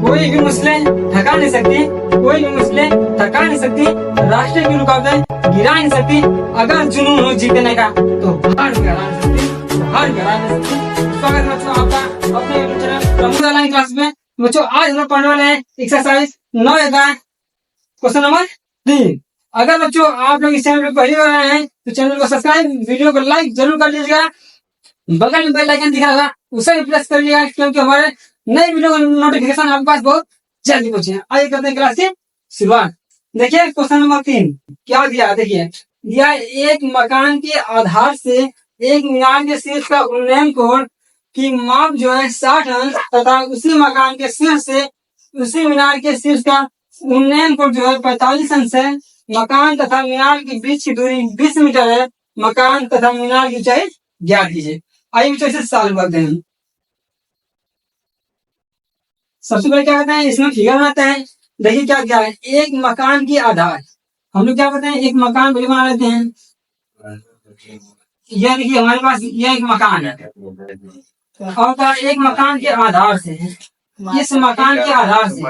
कोई भी मुश्किलें थका नहीं सकती, कोई भी मुश्किलें थका नहीं सकती, राष्ट्र की रुकावटें गिरा नहीं सकती। अगर जुनून हो जीतने का तो हार भी हरा नहीं सकती, तो हार भी हरा नहीं सकती। स्वागत है बच्चों आपका अपने YouTube channel Pramod online class में। बच्चों आज हम लोग पढ़ने वाले हैं एक्सरसाइज 9 का क्वेश्चन नंबर 3। अगर बच्चों आप लोग इस चैनल पर पहली बार आए हैं तो चैनल को सब्सक्राइब, वीडियो को लाइक जरूर कर लीजिएगा। बगल में बेल आइकन दिखा होगा उसे भी प्रेस कर लीजिएगा, क्योंकि हमारे नए वीडियो का नोटिफिकेशन आपके पास बहुत जल्दी पहुंचे। आइए करते हैं क्लास की शुरुआत। देखिए क्वेश्चन नंबर 3 क्या दिया, देखिए दिया एक मकान के आधार से एक मीनार के शीर्ष का उन्नयन कोण की माप जो है 60 अंश तथा उसी मकान के शीर्ष से उसी मीनार के शीर्ष का उन्नयन कोण जो है 45 अंश है। मकान तथा मीनार के बीच की दूरी 20 मीटर है। मकान तथा मीनार की ऊंचाई ज्ञात कीजिए। आइए बच्चों इसे सॉल्व करते हैं। सबसे पहले क्या करते हैं, इसमें फिगर बनाते हैं। देखिए क्या क्या है, एक मकान की आधार। हम लोग क्या करते हैं, एक मकान पहले बना लेते हैं। यह देखिए हमारे पास यह एक मकान है और एक मकान के आधार से इस मकान के आधार से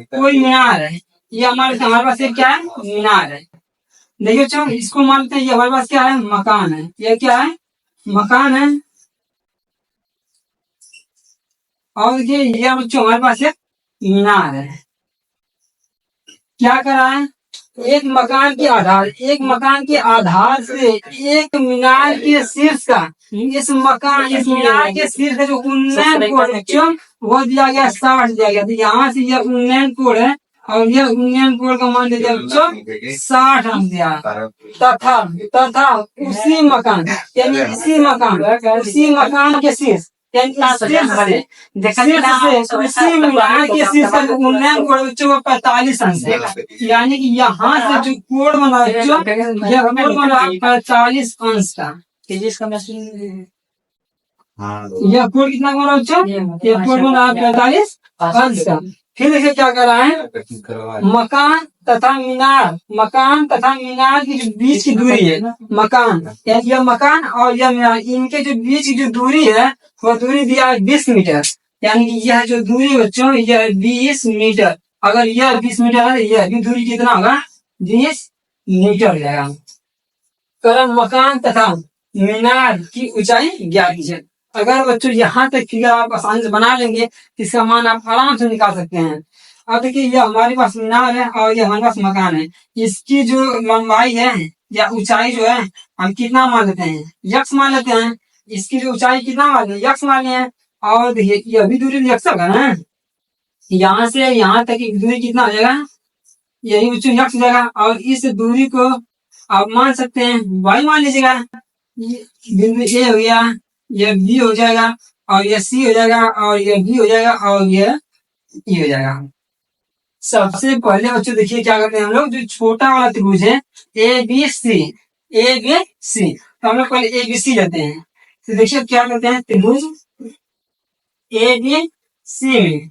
कोई मीनार है। ये हमारे पास एक क्या है, मीनार है। देखिए बच्चों इसको मानते हैं, ये हमारे पास क्या है, मकान है। ये क्या है, मकान है। और ये बच्चों हमारे पास एक मीनार है। क्या करा है, एक मकान के आधार, एक मकान के आधार से एक मीनार के शीर्ष का इस मीनार के शीर्ष का जो उन्नयन कोण बच्चों वो दिया गया 60 दिया गया। तो यहाँ से यह उन्नयन कोण है और यह उन्नयन कोण का मान दिया बच्चों 60 अंश दिया। तथा उसी मकान यानी उसी मकान के शीर्ष उन्नयन कोण बच्चों को 45 अंश है। यानी कि यहाँ से जो कोण बना बच्चों यह कोण बना 45 अंश का। यह कोण कितना बना बच्चों, यह कोण बना 45 अंश का। फिर देखिए क्या कर रहा है, मकान तथा मीनार की जो बीच की दूरी है, मकान यानी यह मकान और यह मीनार, इनके जो बीच की जो दूरी है वह दूरी दिया है 20 मीटर। यानी कि यह जो दूरी बच्चों यह 20 मीटर। अगर यह 20 मीटर है यह भी दूरी कितना होगा, 20 मीटर हो जाएगा। कारण मकान तथा मीनार की ऊंचाई ज्ञात कीजिए। अगर बच्चों यहाँ तक फिगर आप आसानी से बना लेंगे तो इसका मान आप आराम से निकाल सकते हैं। अब देखिए यह हमारे पास मीनार है और यह हमारे पास मकान है। इसकी जो लंबाई है या ऊंचाई जो है हम कितना मान लेते हैं, यक्स मान लेते हैं। इसकी जो ऊंचाई कितना मान लें, यक्स मान लें। और देखिए यह भी दूरी यक्स होगा ना, यहाँ से यहाँ तक की दूरी कितना हो जाएगा, यही बच्चों यक्स हो जाएगा। और इस दूरी को आप मान सकते हैं वाई मान लीजिएगा। बिंदु ए हो गया, यह बी हो जाएगा और यह सी हो जाएगा और यह बी हो जाएगा और यह ई हो जाएगा। सबसे पहले बच्चों देखिए क्या करते हैं हम लोग, जो छोटा वाला त्रिभुज है ए बी सी, तो हम लोग पहले ए बी सी लेते हैं। तो देखिए क्या करते हैं, त्रिभुज ए बी सी।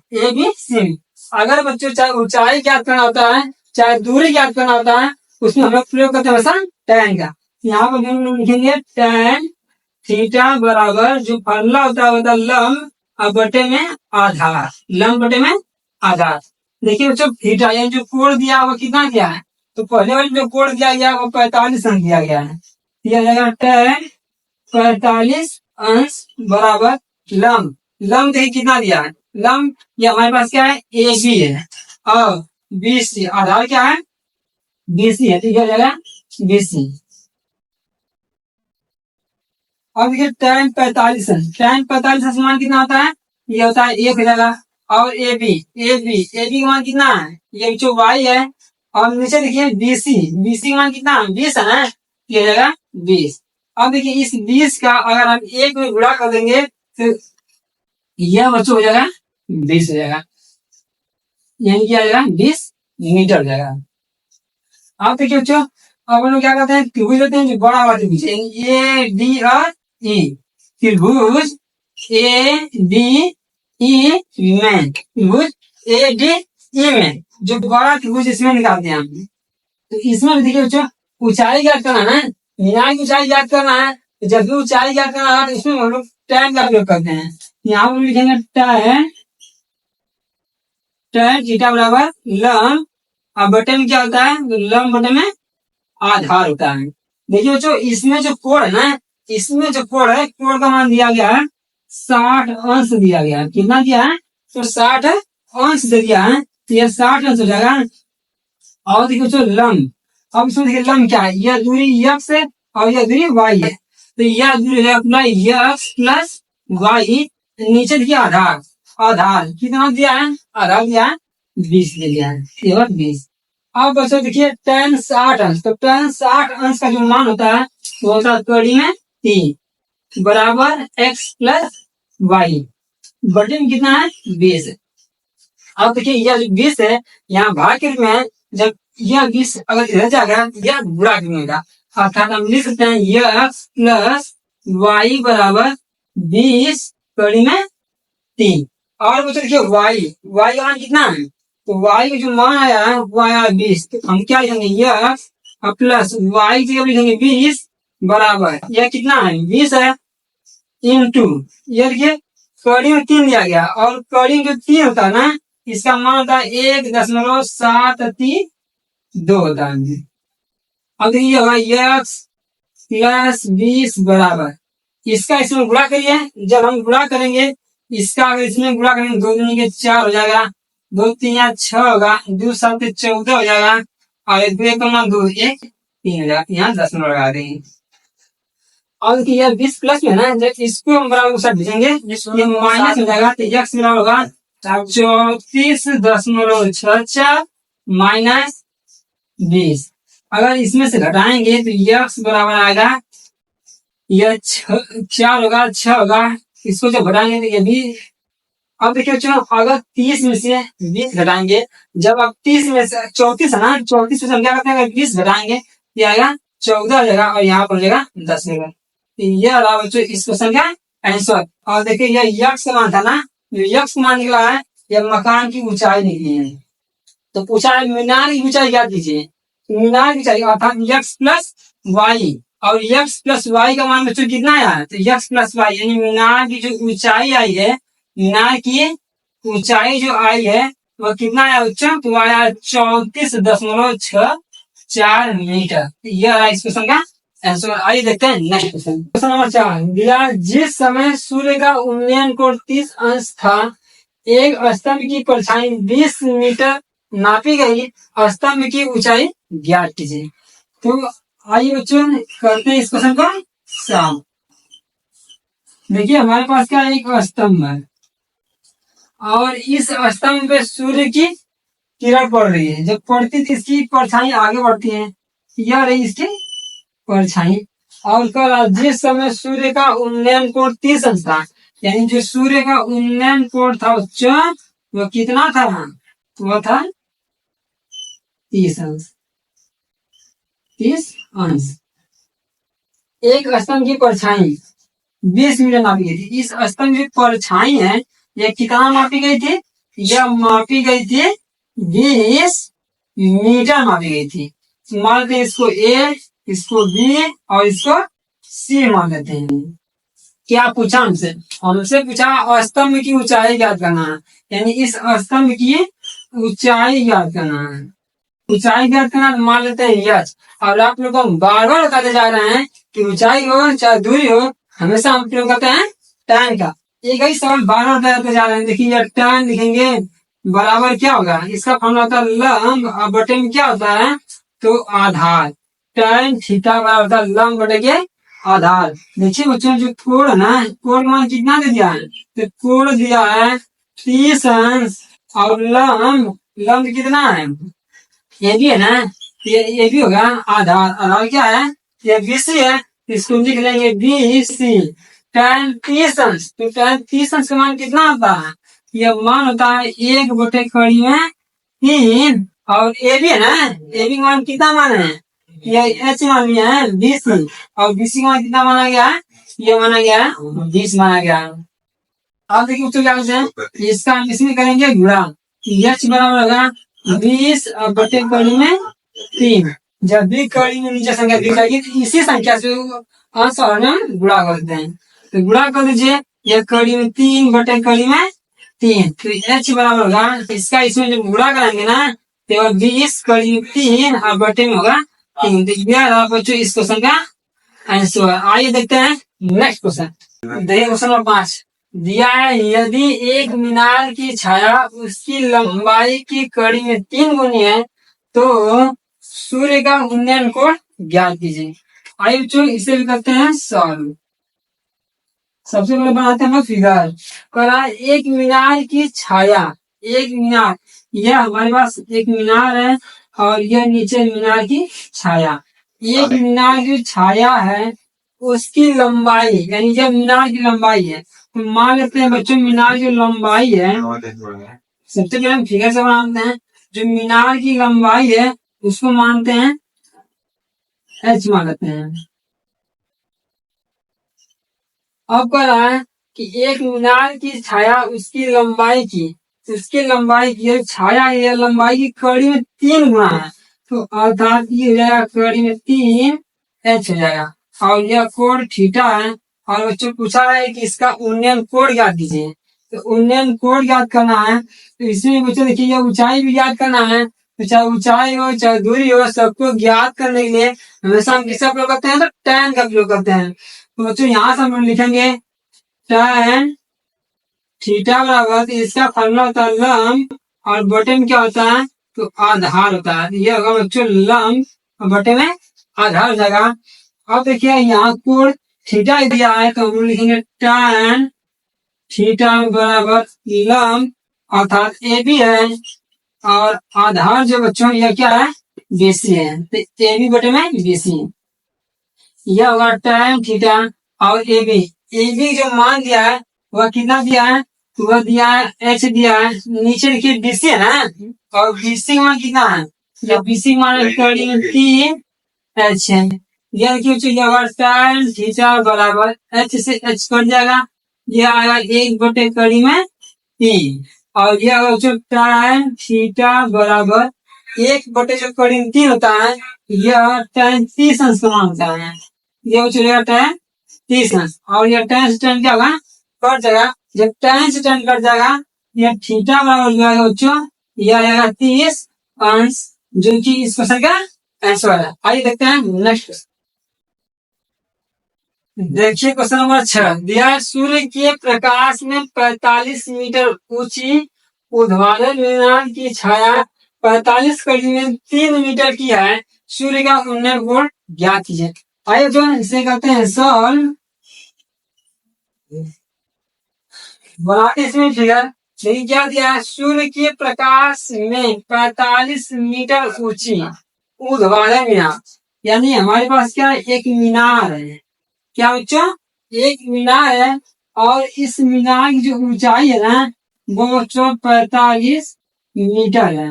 अगर बच्चों चाहे ऊंचाई ज्ञात करना होता है चाहे दूरी ज्ञात करना होता है उसमें हम लोग प्रयोग करते हैं हमेशा tan का। यहाँ पर हम लोग लिखेंगे tan थीटा बराबर जो फॉर्मूला होता है लंब बटे में आधार, लंब बटे में आधार। देखिए बच्चों थीटा यानी जो कोण दिया वो कितना दिया है, तो पहले वाले जो कोण दिया गया वो 45 अंश दिया गया है। दिया जाएगा tan 45 अंश बराबर लंब देखिए कितना दिया है, लंब ये हमारे पास क्या है ए बी है और बी सी, आधार क्या है बी सी है। ठीक है जाएगा बी सी। अब देखिए tan 45 अंश मान कितना होता है, ये होता है 1 हो जाएगा। और ए बी का मान कितना है, ये जो वाई है। और नीचे देखिए बी सी का मान कितना है 20 है ना, ये हो जाएगा 20। अब देखिए इस 20 का अगर हम 1 में गुणा कर देंगे तो यह बच्चों हो जाएगा 20 हो जाएगा, यानी कि आ जाएगा 20 मीटर हो जाएगा। अब देखिए बच्चों अब हम लोग क्या करते हैं, त्रिभुज लेते हैं जो बड़ा वाला त्रिभुज ए डी और ई, त्रिभुज ए डी ई में, त्रिभुज ए डी ई में जो बड़ा त्रिभुज इसमें निकालते हैं हम। तो इसमें भी देखिए बच्चों ऊंचाई ज्ञात करना है, मीनार की ऊंचाई ज्ञात करना है। तो जब भी ऊंचाई ज्ञात करना है तो इसमें हम लोग tan का प्रयोग करते हैं। यहाँ पर लिखेंगे tan tan थीटा बराबर लंब, अब बटे में क्या होता है, लंब बटे में आधार होता है। देखिए बच्चों, इसमें जो कोण है ना, इसमें जो कोण है, कोण का मान दिया गया है 60 अंश दिया गया है। कितना दिया है, तो 60 अंश दे दिया है, तो यह 60 अंश हो जाएगा। और देखिए बच्चों लंब, अब इसमें देखिए लंब क्या है, यह दूरी x है और यह दूरी y है, तो यह दूरी है अपना x प्लस y, नीचे देखिए आधार, आधार कितना दिया है, आधार दिया है 20 दे दिया है, केवल 20। अब बच्चों देखिए tan 60 अंश, तो tan 60 अंश का जो मान होता है वो होता है कड़ी में 3 बराबर x प्लस y, बटे में कितना है 20। अब देखिए यह जो 20 है यहाँ भाग के रूप में है, जब यह 20 अगर इधर जाएगा यह गुणा के रूप में होगा, अर्थात हम लिख सकते हैं x प्लस y बराबर 20 कड़ी में 3। और बच्चों देखिए y का मान कितना है, तो y का जो मान आया है वो आया 20, तो हम क्या लिखेंगे x प्लस y की जगह लिखेंगे 20 बराबर, यह कितना है 20 है इंटू, ये देखिए कड़ी में 3 दिया गया, और कड़ी में जो 3 होता है ना, इसका मान होता है 1.732 होता है। अब ये होगा x प्लस 20 बराबर, इसका इसमें गुणा करिए, जब हम गुणा करेंगे इसका, अगर इसमें गुणा करेंगे 2 दूनी के 4 हो जाएगा, 2 3 6 होगा, 2 7 14 हो जाएगा, और 2 1 2 1 3 हो जाएगा, यहाँ 10 लगा देंगे। और यह 20 प्लस में ना, जब इसको हम बराबर साथ भेजेंगे ये माइनस हो जाएगा, तो x बराबर होगा 34.64 माइनस 20। अगर इसमें से घटाएंगे तो x बराबर आएगा, यह 4 होगा 6 होगा, इसको जब घटाएंगे तो ये भी। अब देखिए बच्चों, अगर 30 में से 20 घटाएंगे, जब आप 30 में से 34 है ना, 34 में से हम क्या करते हैं, अगर 20 घटाएंगे ये आएगा 14 हो जाएगा, और यहाँ पर हो जाएगा 10 होगा। यह रहा बच्चों इस क्वेश्चन का आंसर। और देखिए यह x का मान था ना, जो x का मान निकला है यह मकान की ऊंचाई निकली है, तो पूछा है मीनार की ऊंचाई क्या दीजिए, मीनार की ऊंचाई अर्थात x प्लस y, और x प्लस y का मान बच्चों कितना आया है, तो x प्लस y, यानी मीनार की जो ऊंचाई आई है, मीनार की ऊंचाई जो आई है वह कितना आया बच्चों, तो आया 34.64 मीटर। यह रहा इस क्वेश्चन का आंसर। आइए देखते हैं नेक्स्ट क्वेश्चन। क्वेश्चन नंबर 4 दिया, जिस समय सूर्य का उन्नयन कोण 30 अंश था, एक स्तंभ की परछाई 20 मीटर नापी गई, स्तंभ की ऊंचाई ज्ञात कीजिए। तो आइए बच्चों करते हैं इस क्वेश्चन को सॉल्व। देखिए हमारे पास क्या एक स्तंभ है, और इस स्तंभ पे सूर्य की किरण पड़ रही है, जब पड़ती थी इसकी परछाई आगे बढ़ती है, यह रही इसकी परछाई। और कल जिस समय सूर्य का उन्नयन कोण 30 अंश था, यानी जो सूर्य का उन्नयन कोण था बच्चों वो कितना था, वो था 30 अंश, 30 अंश। एक स्तंभ की परछाई 20 मीटर नापी गई थी। इस स्तंभ की परछाई है यह कितना मापी गई थी, यह मापी गई थी 20 मीटर मापी गई थी। मान लेते हैं इसको ए, इसको बी और इसको सी मान लेते हैं। क्या पूछा हमसे, हमसे पूछा स्तंभ की ऊंचाई ज्ञात करना है, यानी इस स्तंभ की ऊंचाई ज्ञात करना है। ऊंचाई ज्ञात करना मान लेते हैं यच। और आप लोग को बार बार बताते जा रहे हैं कि ऊंचाई हो चाहे दूरी हो, हमेशा हम प्रयोग करते हैं tan का। एक ही सवाल बार बार बताते जा रहे हैं। देखिए यह tan लिखेंगे बराबर क्या होगा, इसका फॉर्मूला होता है लंब, और बटे में क्या होता है, तो आधार। tan थीटा बराबर होता है लंब बटे के आधार। देखिए बच्चों जो कोण है ना, कोण मान कितना दे दिया है, तो कोण दिया है 30 अंश, और लंब, लंब कितना है, ये भी है ना, ये भी होगा आधार। आधार क्या है, ये BC है, इसको लिख लेंगे BC। tan 30 अंश, तो tan 30 अंश का मान कितना होता है, यह मान होता है 1 बटे कड़ी में 3। और ए भी है ना, ए भी मान कितना मान है, ये एच मान लिया है 20, और BC का मान कितना माना गया है, ये माना गया है 20 माना गया है। अब देखिए उत्तर क्या होते हैं, इसका हम इसमें करेंगे गुणा, एच बराबर होगा 20 बटे कड़ी में 3। जब भी कड़ी में नीचे संख्या दी जाएगी तो इसी संख्या से अंश और में गुणा करते हैं, तो गुणा कर दीजिए। यह कड़ी में 3 बटे कड़ी में 3, तो एच बराबर होगा, इसका इसमें जब गुणा कराएंगे ना तो 20 कड़ी 3 और बटे में होगा 3। तो यह रहा बच्चों इस क्वेश्चन का आंसर। आइए देखते हैं नेक्स्ट क्वेश्चन। देखिए क्वेश्चन नंबर 5 दिया है, यदि एक मीनार की छाया उसकी लंबाई की कड़ी में 3 गुनी है तो सूर्य का उन्नयन कोण ज्ञात कीजिए। आइए बच्चों इसे भी करते हैं सॉल्व। सबसे पहले बनाते हैं फिगर। करा एक मीनार की छाया, एक मीनार, यह हमारे पास एक मीनार है और यह नीचे मीनार की छाया। एक मीनार की छाया है उसकी लंबाई, यानी जब मीनार की लंबाई है तो मान लेते हैं बच्चों मीनार की लंबाई है, सबसे पहले हम फिगर से बनाते हैं। जो मीनार की लंबाई है उसको मानते हैं एच मान लेते हैं। अब कह रहा है कि एक मीनार की छाया उसकी लंबाई की, उसकी लंबाई की छाया या लंबाई की कड़ी में 3 गुना है, तो अर्थात ये हो जाएगा कड़ी में 3 एच हो जाएगा। और यह कोण थीटा है और बच्चों पूछा है कि इसका उन्नयन कोण ज्ञात कीजिए। तो उन्नयन कोण ज्ञात करना है तो इसमें बच्चों देखिए यह ऊंचाई भी ज्ञात करना है। तो चाहे ऊंचाई हो चाहे दूरी हो, सबको ज्ञात करने के लिए हमेशा हम किसका प्रयोग करते हैं, तो tan का प्रयोग करते हैं। तो बच्चों यहाँ से हम लिखेंगे tan थीटा बराबर, इसका फॉर्मूला होता है लंब और बटे में क्या होता है, तो आधार होता है। ये होगा बच्चों लंब और बटे में आधार हो जाएगा। अब देखिए यहाँ कोण थीटा दिया है तो हम लिखेंगे tan थीटा बराबर लंब अर्थात ए बी है और आधार जो बच्चों यह क्या है, बीसी है। तो ए बी बटे में बीसी, यह होगा tan थीटा और ए बी जो मान दिया है वह कितना दिया है, तो वह दिया है एच दिया है। नीचे देखिए बीसी है ना, और बीसी का मान कितना है, जब बीसी मान कड़ी में 3 एच है। यह देखिए tan थीटा बराबर एच से एच कट जाएगा, यह आएगा 1 बटे कड़ी में 3 और यह tan थीटा बराबर 1 बटे जो कड़ी में 3 होता है यह tan 30 अंश का मान होता है। यह चलेगा tan 30 अंश और यह tan से tan क्या होगा, कट जाएगा। जब tan से tan कट जाएगा यह थीटा बराबर जो आएगा बच्चों यह आएगा 30 अंश, जो कि इस क्वेश्चन का आंसर है। आइए देखते हैं नेक्स्ट क्वेश्चन। देखिए क्वेश्चन नंबर 6 दिया है, सूर्य के प्रकाश में 45 मीटर ऊंची ऊर्ध्वाधर मीनार की छाया 45 कड़ी में 3 मीटर की है, सूर्य का उन्नयन कोण ज्ञात कीजिए। आइए जो इसे करते हैं सॉल्व। बनाते इसमें फिगर। देखिए क्या दिया है, सूर्य के प्रकाश में 45 मीटर ऊंची ऊर्ध्वाधर मीनार, यानी हमारे पास क्या है, एक मीनार है। क्या बच्चों, एक मीनार है और इस मीनार की जो ऊंचाई है ना वो बच्चों 45 मीटर है।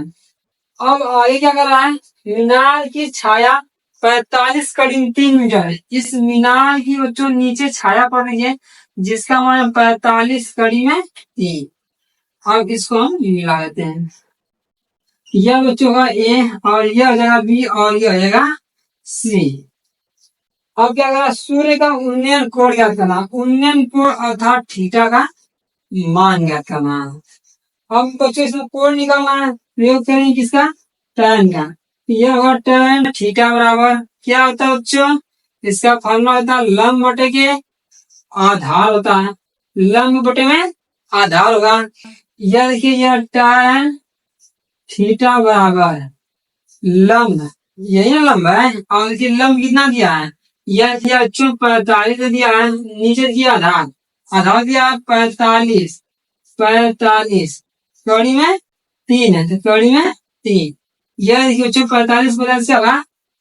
अब आगे क्या कर रहा है, मीनार की छाया 45 कड़ी में 3 मीटर है। इस मीनार की बच्चों नीचे छाया पड़ रही है जिसका मान 45 कड़ी में 3। अब इसको हम मिला लेते हैं। यह बच्चों का ए और यह हो जाएगा बी और यह हो जाएगा सी। अब क्या करा, सूर्य का उन्नयन कोण ज्ञात करना, उन्नयन कोण अर्थात थीटा का मान ज्ञात करना। अब बच्चों इसमें कोण निकालना है, प्रयोग करेंगे किसका, tan का। यह होगा tan थीटा बराबर क्या होता है बच्चों, इसका फॉर्मूला होता है लंब बटे के आधार होता है, लंब बटे में आधार होगा। यह देखिए यह tan थीटा बराबर लंब, यही लंब है और देखिए लंब कितना दिया है, यह दिया 45 दिया है, नीचे दिया आधार, आधार दिया 45 कड़ी में 3 है, तो कड़ी में 3। यह देखिए 45 बदल से होगा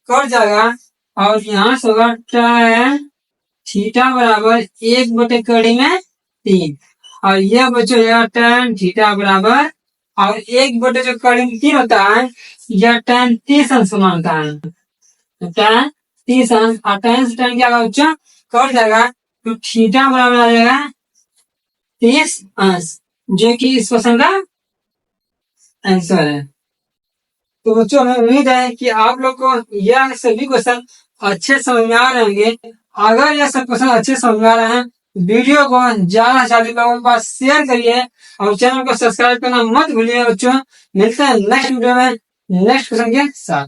कट जाएगा और यहाँ से होगा tan थीटा बराबर 1 बटे कड़ी में 3 और यह बच्चों यह tan थीटा बराबर और 1 बटे जो कड़ी में 3 होता है यह tan 30 अंश मानता है। तो tan 30 अंश और tan से tan क्या होगा बच्चों, कट जाएगा, तो थीटा बराबर आ जाएगा 30 अंश, जो कि इस क्वेश्चन का आंसर है। तो बच्चों हमें उम्मीद है कि आप लोग को यह सभी क्वेश्चन अच्छे समझ में आ रहे होंगे। अगर यह सब क्वेश्चन अच्छे समझ में आ रहे हैं वीडियो को ज्यादा से ज्यादा लोगों के पास शेयर करिए और चैनल को सब्सक्राइब करना मत भूलिए बच्चों। मिलते हैं नेक्स्ट वीडियो में नेक्स्ट क्वेश्चन के साथ।